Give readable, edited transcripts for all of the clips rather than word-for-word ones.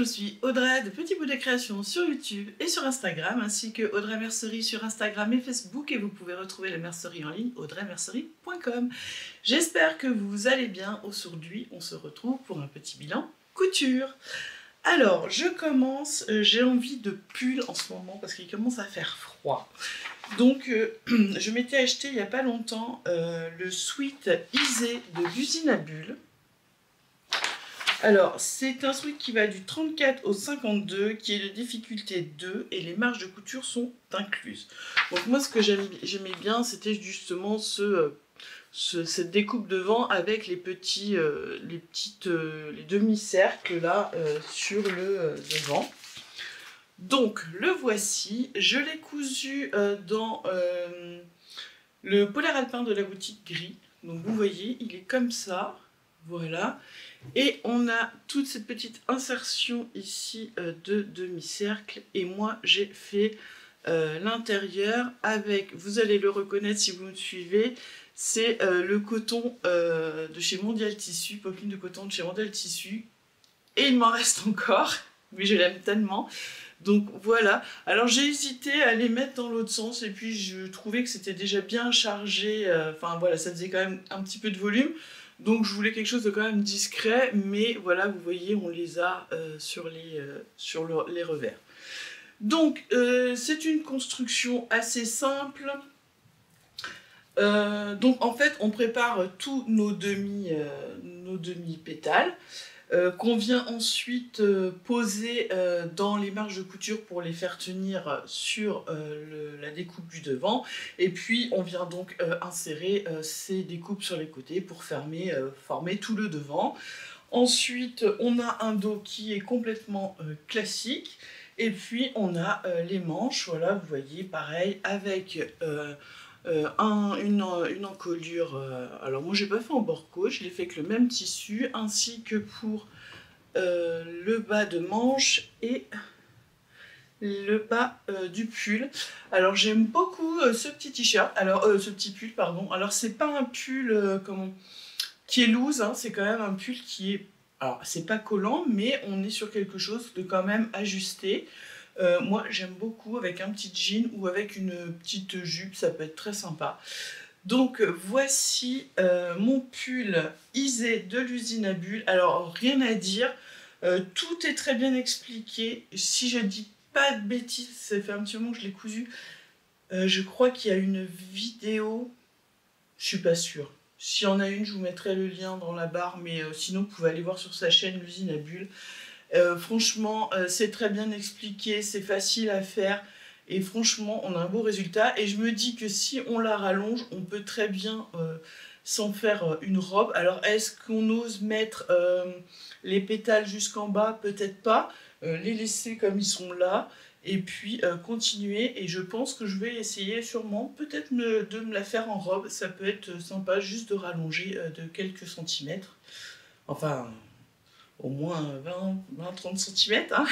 je suis Audrey de Petit Bout de Création sur YouTube et sur Instagram, ainsi que Audrey Mercerie sur Instagram et Facebook, et vous pouvez retrouver la mercerie en ligne audreymercerie.com. J'espère que vous allez bien. Aujourd'hui, on se retrouve pour un petit bilan couture. Alors, je commence, j'ai envie de pull en ce moment parce qu'il commence à faire froid. Donc, je m'étais acheté il n'y a pas longtemps le sweat Isée de l'usine à bulles. Alors, c'est un sweat qui va du 34 au 52, qui est de difficulté 2, et les marges de couture sont incluses. Donc moi, ce que j'aimais bien, c'était justement cette découpe devant avec les demi-cercles là sur le devant. Donc, le voici. Je l'ai cousu dans le polaire alpin de la boutique gris. Donc, vous voyez, il est comme ça. Voilà. Et on a toute cette petite insertion ici de demi-cercle. Et moi, j'ai fait l'intérieur avec, vous allez le reconnaître si vous me suivez, c'est le coton de chez Mondial Tissu, popeline de coton de chez Mondial Tissu. Et il m'en reste encore, mais je l'aime tellement. Donc voilà. Alors j'ai hésité à les mettre dans l'autre sens et puis je trouvais que c'était déjà bien chargé. Enfin voilà, ça faisait quand même un petit peu de volume. Donc je voulais quelque chose de quand même discret, mais voilà, vous voyez, on les a sur les revers. Donc c'est une construction assez simple. Donc en fait, on prépare tous nos demi-pétales qu'on vient ensuite poser dans les marges de couture pour les faire tenir sur la découpe du devant, et puis on vient donc insérer ces découpes sur les côtés pour former tout le devant. Ensuite on a un dos qui est complètement classique, et puis on a les manches, voilà, vous voyez, pareil, avec une encolure. Alors moi j'ai pas fait en borco, je l'ai fait avec le même tissu, ainsi que pour le bas de manche et le bas du pull. Alors j'aime beaucoup ce petit t-shirt, alors ce petit pull pardon. Alors c'est pas un pull qui est loose, hein, c'est quand même un pull qui est, alors c'est pas collant, mais on est sur quelque chose de quand même ajusté. Moi j'aime beaucoup avec un petit jean ou avec une petite jupe, ça peut être très sympa. Donc voici mon pull Isée de l'usine à bulles. Alors rien à dire, tout est très bien expliqué. Si je dis pas de bêtises, ça fait un petit moment que je l'ai cousu. Je crois qu'il y a une vidéo, je suis pas sûre. S'il y en a une, je vous mettrai le lien dans la barre, mais sinon vous pouvez aller voir sur sa chaîne l'usine à bulles. Franchement, c'est très bien expliqué, c'est facile à faire. Et franchement, on a un beau résultat. Et je me dis que si on la rallonge, on peut très bien s'en faire une robe. Alors, est-ce qu'on ose mettre les pétales jusqu'en bas? Peut-être pas. Les laisser comme ils sont là. Et puis, continuer. Et je pense que je vais essayer sûrement, peut-être de me la faire en robe. Ça peut être sympa juste de rallonger de quelques centimètres. Enfin, au moins 20-30 cm. Hein.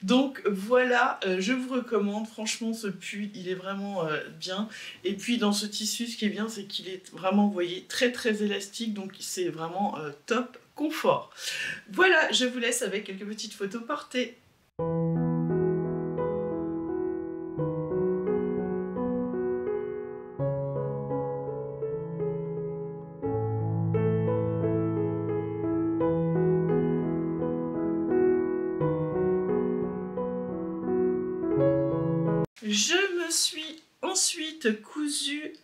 Donc voilà, je vous recommande, franchement ce pull il est vraiment bien. Et puis dans ce tissu, ce qui est bien, c'est qu'il est vraiment, vous voyez, très très élastique, donc c'est vraiment top confort. Voilà, je vous laisse avec quelques petites photos portées. Je me suis ensuite cousu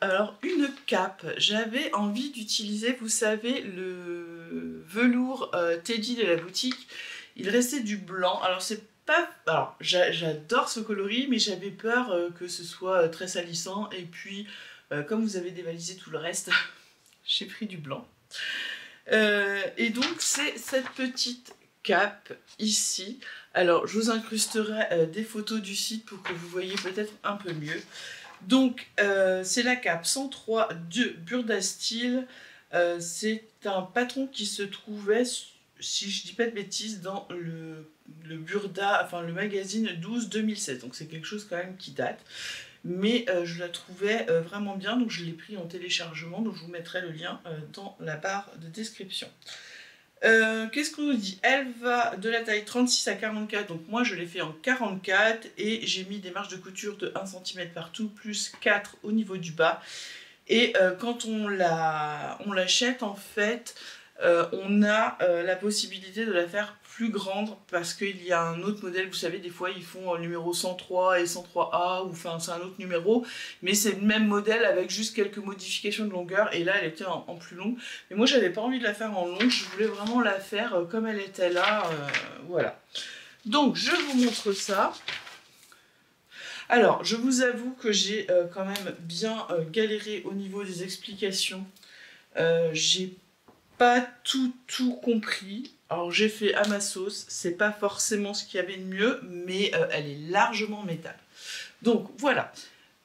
une cape. J'avais envie d'utiliser, vous savez, le velours Teddy de la boutique. Il restait du blanc. Alors c'est pas... Alors j'adore ce coloris, mais j'avais peur que ce soit très salissant. Et puis, comme vous avez dévalisé tout le reste, j'ai pris du blanc. Et donc c'est cette petite cape ici. Alors je vous incrusterai des photos du site pour que vous voyez peut-être un peu mieux. Donc c'est la cape 103 de Burda Style. C'est un patron qui se trouvait, si je dis pas de bêtises, dans le Burda, enfin le magazine 12-2016. Donc c'est quelque chose quand même qui date. Mais je la trouvais vraiment bien, donc je l'ai pris en téléchargement, donc je vous mettrai le lien dans la barre de description. Qu'est-ce qu'on nous dit? Elle va de la taille 36 à 44, donc moi je l'ai fait en 44 et j'ai mis des marges de couture de 1 cm partout, plus 4 au niveau du bas. Et quand on l'achète, en fait, on a la possibilité de la faire plus grande parce qu'il y a un autre modèle, vous savez, des fois ils font le numéro 103 et 103A, ou enfin c'est un autre numéro, mais c'est le même modèle avec juste quelques modifications de longueur, et là elle était en plus longue. Mais moi j'avais pas envie de la faire en longue, je voulais vraiment la faire comme elle était là, voilà. Donc je vous montre ça. Alors, je vous avoue que j'ai quand même bien galéré au niveau des explications. J'ai pas tout compris. Alors, j'ai fait à ma sauce. C'est pas forcément ce qu'il y avait de mieux, mais elle est largement métal. Donc, voilà.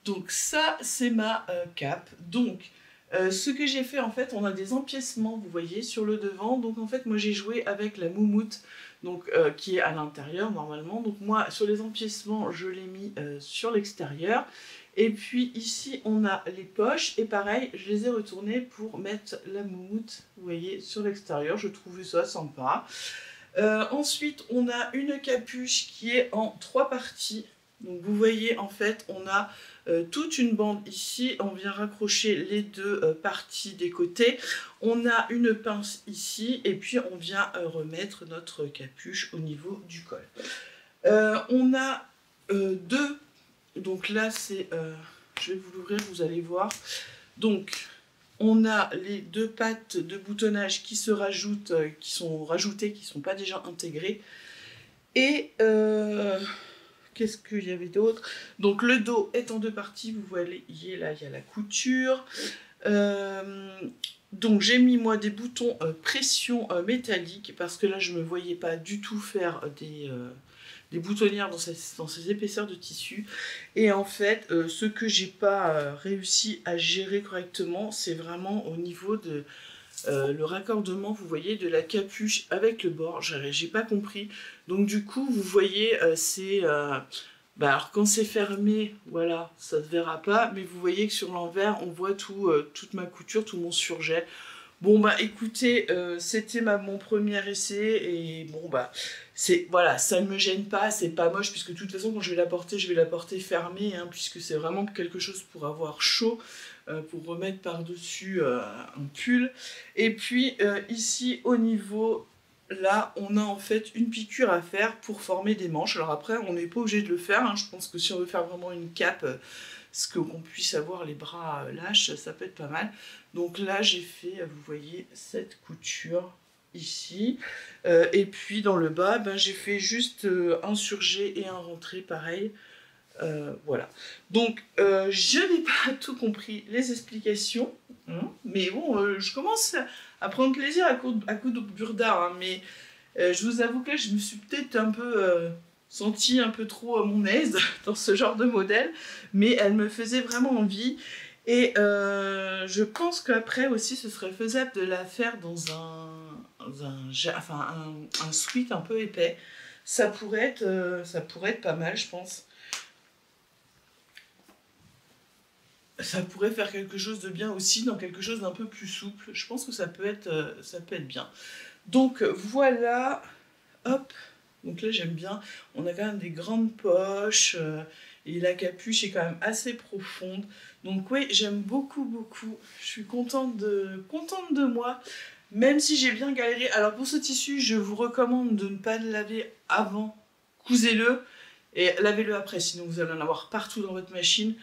Donc, ça, c'est ma cape. Donc, ce que j'ai fait, en fait, on a des empiècements, vous voyez, sur le devant. Donc, en fait, moi, j'ai joué avec la moumoute, donc, qui est à l'intérieur, normalement. Donc, moi, sur les empiècements, je l'ai mis sur l'extérieur. Et puis, ici, on a les poches. Et pareil, je les ai retournées pour mettre la moumoute, vous voyez, sur l'extérieur. Je trouvais ça sympa. Ensuite, on a une capuche qui est en 3 parties. Donc, vous voyez, en fait, on a toute une bande ici, on vient raccrocher les deux parties des côtés, on a une pince ici, et puis on vient remettre notre capuche au niveau du col. On a deux, donc là c'est, je vais vous l'ouvrir, vous allez voir, donc on a les deux pattes de boutonnage qui se rajoutent, qui sont rajoutées, qui ne sont pas déjà intégrées, et qu'est-ce qu'il y avait d'autre? Donc le dos est en 2 parties, vous voyez là il y a la couture. Donc j'ai mis moi des boutons pression métallique parce que là je ne me voyais pas du tout faire des boutonnières dans ces épaisseurs de tissu. Et en fait ce que j'ai pas réussi à gérer correctement, c'est vraiment au niveau de le raccordement, vous voyez, de la capuche avec le bord. J'ai pas compris. Donc du coup, vous voyez, c'est... alors quand c'est fermé, voilà, ça se verra pas. Mais vous voyez que sur l'envers, on voit toute ma couture, tout mon surjet. Bon bah écoutez, c'était mon premier essai et bon bah voilà, ça ne me gêne pas, c'est pas moche puisque de toute façon quand je vais la porter fermée, hein, puisque c'est vraiment quelque chose pour avoir chaud, pour remettre par-dessus un pull. Et puis ici au niveau, là on a en fait une piqûre à faire pour former des manches. Alors après on n'est pas obligé de le faire, hein. Je pense que si on veut faire vraiment une cape, ce qu'on puisse avoir les bras lâches, ça peut être pas mal. Donc là j'ai fait, vous voyez, cette couture ici, et puis dans le bas ben, j'ai fait juste un surjet et un rentré pareil, voilà. Donc je n'ai pas tout compris les explications, hein, mais bon, je commence à prendre plaisir à coup de burda, hein, mais je vous avoue que là, je me suis peut-être un peu sentie un peu trop à mon aise dans ce genre de modèle, mais elle me faisait vraiment envie. Et je pense qu'après aussi, ce serait faisable de la faire dans un sweat un peu épais. Ça pourrait être pas mal, je pense. Ça pourrait faire quelque chose de bien aussi, dans quelque chose d'un peu plus souple. Je pense que ça peut être bien. Donc voilà, hop. Donc là j'aime bien, on a quand même des grandes poches, et la capuche est quand même assez profonde. Donc oui, j'aime beaucoup, je suis contente de moi, même si j'ai bien galéré. Alors pour ce tissu, je vous recommande de ne pas le laver avant, cousez-le, et lavez-le après, sinon vous allez en avoir partout dans votre machine.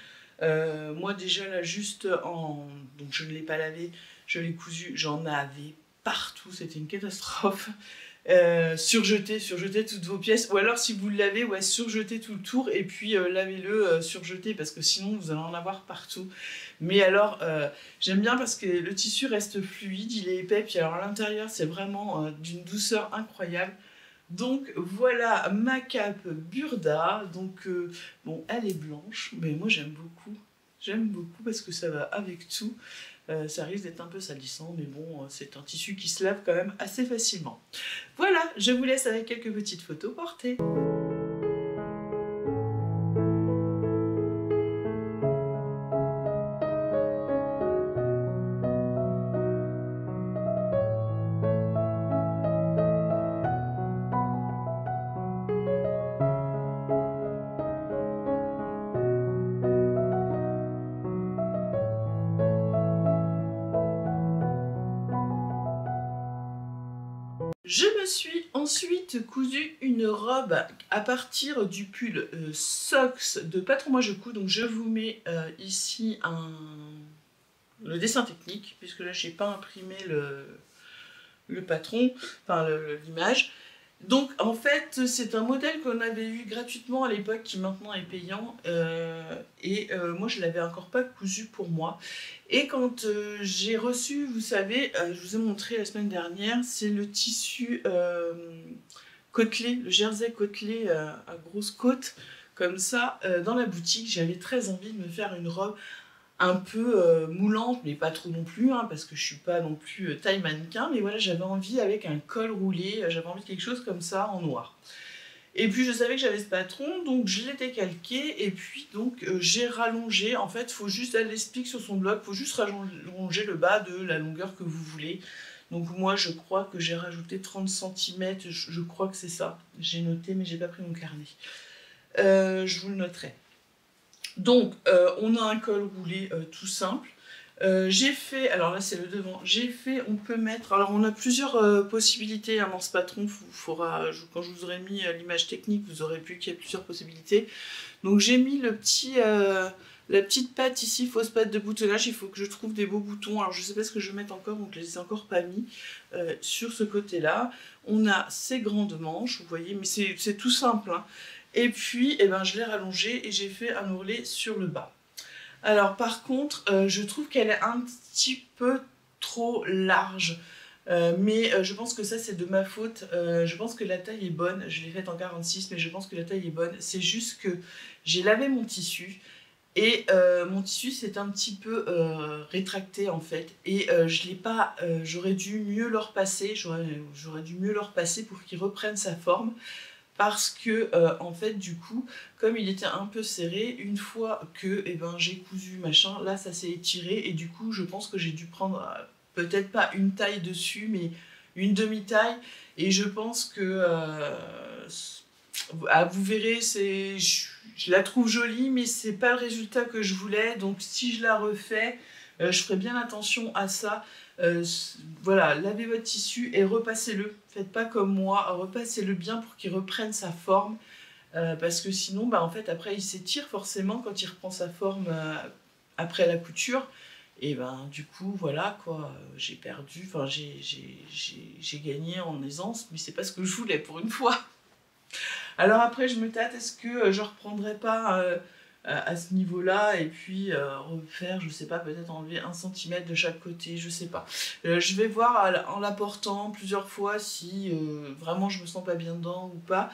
Moi déjà là juste donc je ne l'ai pas lavé, je l'ai cousu, j'en avais partout, c'était une catastrophe. Surjetez toutes vos pièces, ou alors si vous le lavez, ouais, surjetez tout le tour et puis lavez-le, surjetez, parce que sinon vous allez en avoir partout. Mais alors j'aime bien parce que le tissu reste fluide, il est épais, puis alors à l'intérieur c'est vraiment d'une douceur incroyable. Donc voilà ma cape Burda. Donc bon, elle est blanche, mais moi j'aime beaucoup. J'aime beaucoup parce que ça va avec tout. Ça risque d'être un peu salissant, mais bon, c'est un tissu qui se lave quand même assez facilement. Voilà, je vous laisse avec quelques petites photos portées. Je me suis ensuite cousu une robe à partir du pull Socks de Patron Moi Je Couds. Donc je vous mets ici le dessin technique, puisque là je n'ai pas imprimé le patron, enfin l'image. Donc en fait c'est un modèle qu'on avait eu gratuitement à l'époque qui maintenant est payant moi je l'avais encore pas cousu pour moi et quand j'ai reçu, vous savez, je vous ai montré la semaine dernière, c'est le tissu côtelé, le jersey côtelé à grosse côte comme ça dans la boutique. J'avais très envie de me faire une robe un peu moulante, mais pas trop non plus, hein, parce que je suis pas non plus taille mannequin, mais voilà, j'avais envie avec un col roulé, j'avais envie de quelque chose comme ça en noir. Et puis je savais que j'avais ce patron, donc je l'ai décalqué, et puis donc j'ai rallongé. En fait, il faut juste, elle l'explique sur son blog, il faut juste rallonger le bas de la longueur que vous voulez. Donc moi je crois que j'ai rajouté 30 cm, je crois que c'est ça. J'ai noté, mais j'ai pas pris mon carnet. Je vous le noterai. Donc, on a un col roulé tout simple. J'ai fait, alors là c'est le devant, on peut mettre, alors on a plusieurs possibilités hein, dans ce patron, quand je vous aurai mis l'image technique, vous aurez vu qu'il y a plusieurs possibilités. Donc j'ai mis la petite patte ici, fausse patte de boutonnage, il faut que je trouve des beaux boutons, alors je sais pas ce que je vais mettre encore, donc je les ai encore pas mis sur ce côté-là. On a ces grandes manches, vous voyez, mais c'est tout simple, hein. Et puis, eh ben, je l'ai rallongée et j'ai fait un ourlet sur le bas. Alors par contre, je trouve qu'elle est un petit peu trop large. Mais je pense que ça c'est de ma faute. Je pense que la taille est bonne. Je l'ai faite en 46, mais je pense que la taille est bonne. C'est juste que j'ai lavé mon tissu. Et mon tissu s'est un petit peu rétracté en fait. Et je l'ai pas. J'aurais dû mieux le repasser. J'aurais dû mieux le repasser pour qu'il reprenne sa forme. Parce que en fait du coup comme il était un peu serré, une fois que j'ai cousu machin, là ça s'est étiré et du coup je pense que j'ai dû prendre peut-être pas une taille dessus mais une demi-taille et je pense que vous verrez, je la trouve jolie mais c'est pas le résultat que je voulais, donc si je la refais je ferai bien attention à ça. Voilà, lavez votre tissu et repassez-le. Faites pas comme moi, repassez-le bien pour qu'il reprenne sa forme. Parce que sinon, en fait, après, il s'étire forcément quand il reprend sa forme après la couture. Et du coup, voilà, quoi, j'ai perdu, enfin, j'ai gagné en aisance, mais c'est pas ce que je voulais pour une fois. Alors après, je me tâte, est-ce que je reprendrai pas à ce niveau-là et puis refaire, je sais pas, peut-être enlever 1 cm de chaque côté, je sais pas. Je vais voir en la portant plusieurs fois si vraiment je me sens pas bien dedans ou pas.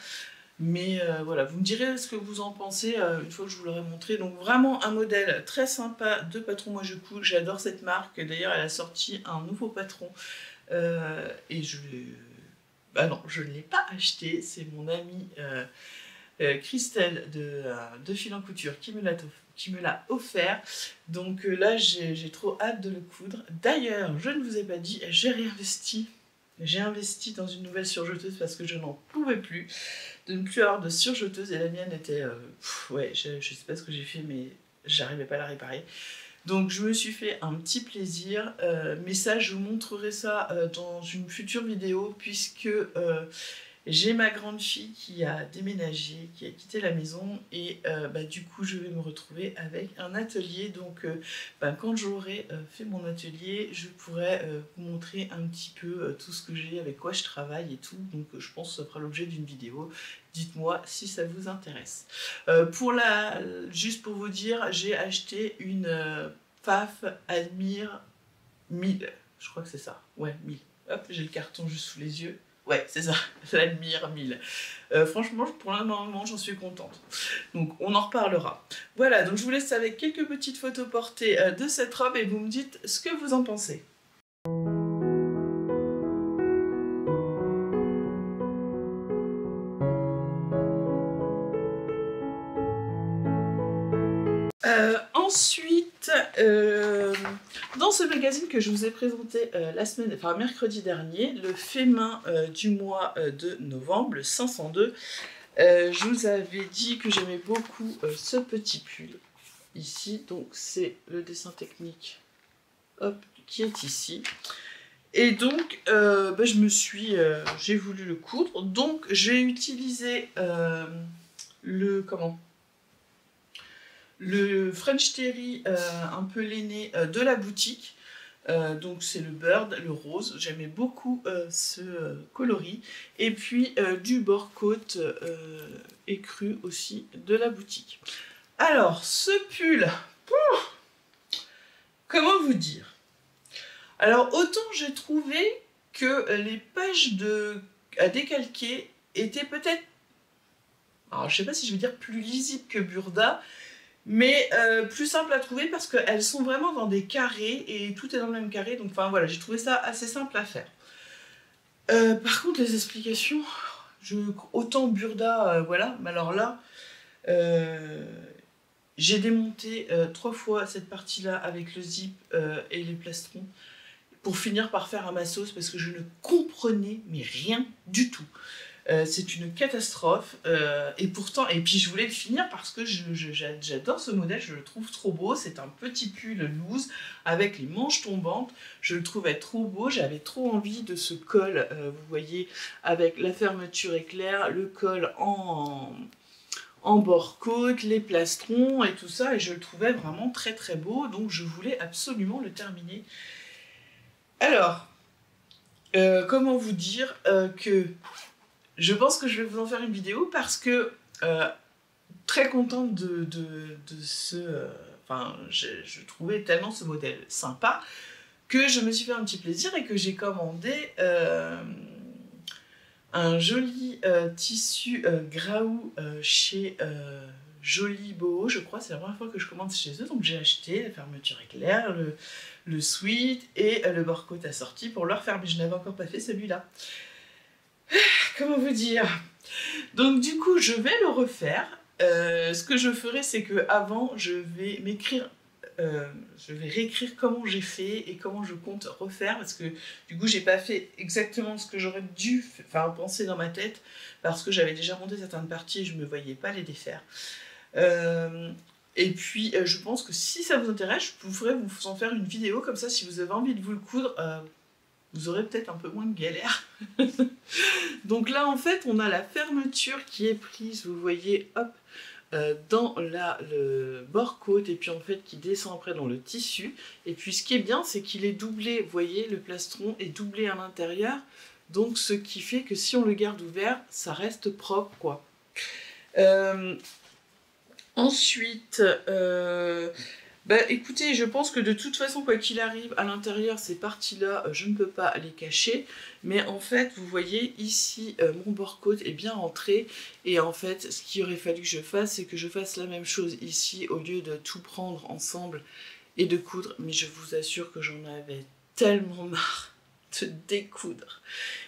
Mais voilà, vous me direz ce que vous en pensez une fois que je vous l'aurai montré. Donc vraiment un modèle très sympa de Patron Moi Je Couds. J'adore cette marque. D'ailleurs, elle a sorti un nouveau patron. Et bah non, je ne l'ai pas acheté. C'est mon amie Christelle de Fil en Couture qui me l'a offert. Donc là, j'ai trop hâte de le coudre. D'ailleurs, je ne vous ai pas dit, j'ai réinvesti. J'ai investi dans une nouvelle surjeteuse parce que je n'en pouvais plus de ne plus avoir de surjeteuse et la mienne était... ouais, je sais pas ce que j'ai fait mais j'arrivais pas à la réparer. Donc je me suis fait un petit plaisir, mais ça je vous montrerai ça dans une future vidéo puisque j'ai ma grande fille qui a déménagé, qui a quitté la maison et du coup je vais me retrouver avec un atelier. Donc quand j'aurai fait mon atelier, je pourrai vous montrer un petit peu tout ce que j'ai, avec quoi je travaille et tout. Donc je pense que ça fera l'objet d'une vidéo. Dites-moi si ça vous intéresse. Juste pour vous dire, j'ai acheté une PAF Admire 1000. Je crois que c'est ça. Ouais, 1000. Hop, j'ai le carton juste sous les yeux. Ouais, c'est ça, l'Admire 1000. Franchement, pour le moment, j'en suis contente. Donc, on en reparlera. Voilà, donc je vous laisse avec quelques petites photos portées de cette robe et vous me dites ce que vous en pensez. Ensuite, dans ce magazine que je vous ai présenté mercredi dernier, le fait main du mois de novembre, le 502, je vous avais dit que j'aimais beaucoup ce petit pull ici, donc c'est le dessin technique hop, qui est ici. Et donc, j'ai voulu le coudre. Donc, j'ai utilisé le French Terry un peu lainé de la boutique. Donc c'est le Bird, le rose, j'aimais beaucoup ce coloris. Et puis du bord côte écru aussi de la boutique. Alors ce pull, comment vous dire? Alors autant j'ai trouvé que les pages à décalquer étaient peut-être, alors je sais pas si je veux dire plus lisibles que Burda, mais plus simple à trouver parce qu'elles sont vraiment dans des carrés et tout est dans le même carré, donc enfin voilà, j'ai trouvé ça assez simple à faire. Par contre les explications, autant Burda, voilà, mais alors là, j'ai démonté 3 fois cette partie-là avec le zip et les plastrons pour finir par faire à ma sauce parce que je ne comprenais mais rien du tout. C'est une catastrophe et pourtant, et puis je voulais le finir parce que j'adore ce modèle, je le trouve trop beau. C'est un petit pull loose avec les manches tombantes, je le trouvais trop beau, j'avais trop envie de ce col, vous voyez, avec la fermeture éclair, le col en bord côte, les plastrons et tout ça, et je le trouvais vraiment très très beau, donc je voulais absolument le terminer. Alors, comment vous dire que je pense que je vais vous en faire une vidéo parce que très contente de ce... Enfin, je trouvais tellement ce modèle sympa que je me suis fait un petit plaisir et que j'ai commandé un joli tissu Graou chez Joli Boho, je crois. C'est la première fois que je commande chez eux, donc j'ai acheté la fermeture éclair, le sweat et le bord côte assorti pour leur faire, mais je n'avais encore pas fait celui-là. Comment vous dire? Donc du coup, je vais le refaire. Ce que je ferai, c'est que avant, je vais réécrire comment j'ai fait et comment je compte refaire parce que du coup, j'ai pas fait exactement ce que j'aurais dû penser dans ma tête parce que j'avais déjà monté certaines parties et je me voyais pas les défaire. Et puis, je pense que si ça vous intéresse, je pourrais vous en faire une vidéo comme ça, si vous avez envie de vous le coudre. Vous aurez peut-être un peu moins de galère. Donc là, en fait, on a la fermeture qui est prise, vous voyez, hop, dans le bord côte, et puis en fait, qui descend après dans le tissu. Et puis, ce qui est bien, c'est qu'il est doublé, vous voyez, le plastron est doublé à l'intérieur. Donc, ce qui fait que si on le garde ouvert, ça reste propre, quoi. Ensuite... bah écoutez, je pense que de toute façon, quoi qu'il arrive, à l'intérieur, ces parties-là, je ne peux pas les cacher. Mais en fait, vous voyez, ici, mon bord côte est bien rentré. Et en fait, ce qu'il aurait fallu que je fasse, c'est que je fasse la même chose ici, au lieu de tout prendre ensemble et de coudre. Mais je vous assure que j'en avais tellement marre de découdre.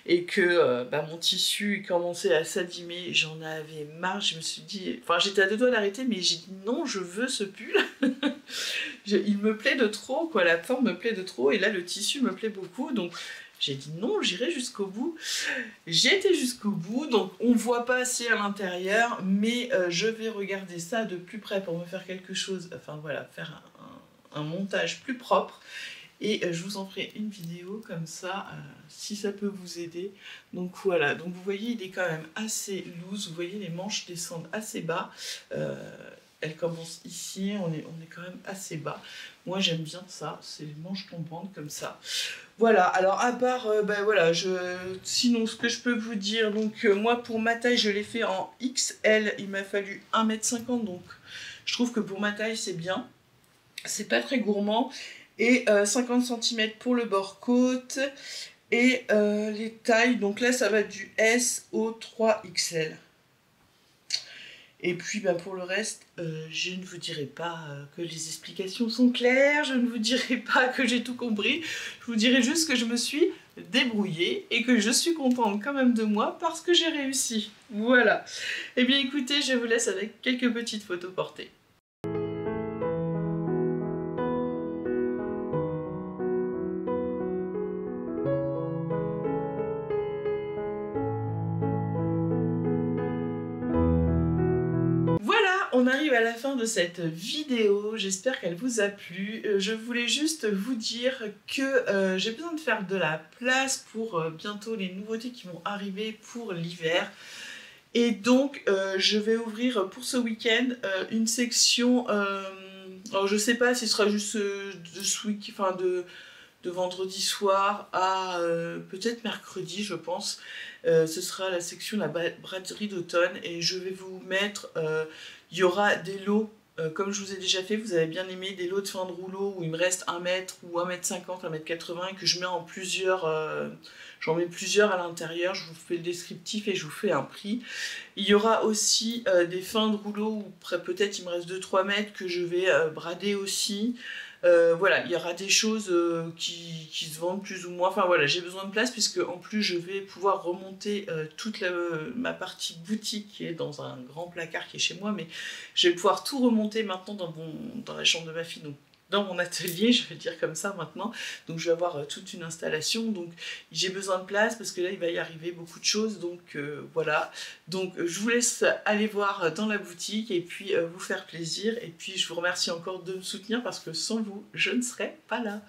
Et que mon tissu commençait à s'abîmer, j'en avais marre, je me suis dit... Enfin, j'étais à deux doigts d'arrêter, mais j'ai dit non, je veux ce pull. Il me plaît de trop, quoi, la forme me plaît de trop, et là, le tissu me plaît beaucoup, donc j'ai dit non, j'irai jusqu'au bout. J'ai été jusqu'au bout, donc on voit pas assez à l'intérieur, mais je vais regarder ça de plus près pour me faire quelque chose, enfin voilà, faire un montage plus propre. Et je vous en ferai une vidéo comme ça, si ça peut vous aider. Donc voilà, donc vous voyez, il est quand même assez loose. Vous voyez, les manches descendent assez bas. Elles commencent ici, on est quand même assez bas. Moi, j'aime bien ça, c'est les manches tombantes comme ça. Voilà, alors à part, voilà, sinon ce que je peux vous dire, donc moi pour ma taille, je l'ai fait en XL, il m'a fallu 1,50 m, donc je trouve que pour ma taille, c'est bien. C'est pas très gourmand. Et 50 cm pour le bord côte. Et les tailles, donc là ça va du S au 3XL. Et puis pour le reste, je ne vous dirai pas que les explications sont claires, je ne vous dirai pas que j'ai tout compris, je vous dirai juste que je me suis débrouillée et que je suis contente quand même de moi parce que j'ai réussi. Voilà. Et bien écoutez, je vous laisse avec quelques petites photos portées. On on arrive à la fin de cette vidéo, j'espère qu'elle vous a plu. Je voulais juste vous dire que j'ai besoin de faire de la place pour bientôt les nouveautés qui vont arriver pour l'hiver. Et donc je vais ouvrir pour ce week-end une section, alors je sais pas si ce sera juste de ce week, enfin de vendredi soir à peut-être mercredi je pense. Ce sera la section de la braderie d'automne et je vais vous mettre, il y aura des lots, comme je vous ai déjà fait, vous avez bien aimé, des lots de fin de rouleau où il me reste 1 mètre ou 1,50 m, 1,80 m et que je mets en plusieurs, j'en mets plusieurs à l'intérieur, je vous fais le descriptif et je vous fais un prix. Il y aura aussi des fins de rouleau où peut-être il me reste 2-3 mètres que je vais brader aussi. Voilà, il y aura des choses qui se vendent plus ou moins. Enfin voilà, j'ai besoin de place puisque en plus je vais pouvoir remonter toute ma partie boutique qui est dans un grand placard qui est chez moi, mais je vais pouvoir tout remonter maintenant dans la chambre de ma fille, donc dans mon atelier, je vais dire comme ça maintenant. Donc je vais avoir toute une installation, donc j'ai besoin de place parce que là il va y arriver beaucoup de choses, donc voilà. Donc je vous laisse aller voir dans la boutique et puis vous faire plaisir, et puis je vous remercie encore de me soutenir parce que sans vous je ne serais pas là.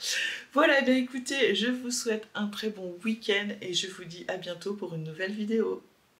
Voilà, bien écoutez, je vous souhaite un très bon week-end et je vous dis à bientôt pour une nouvelle vidéo.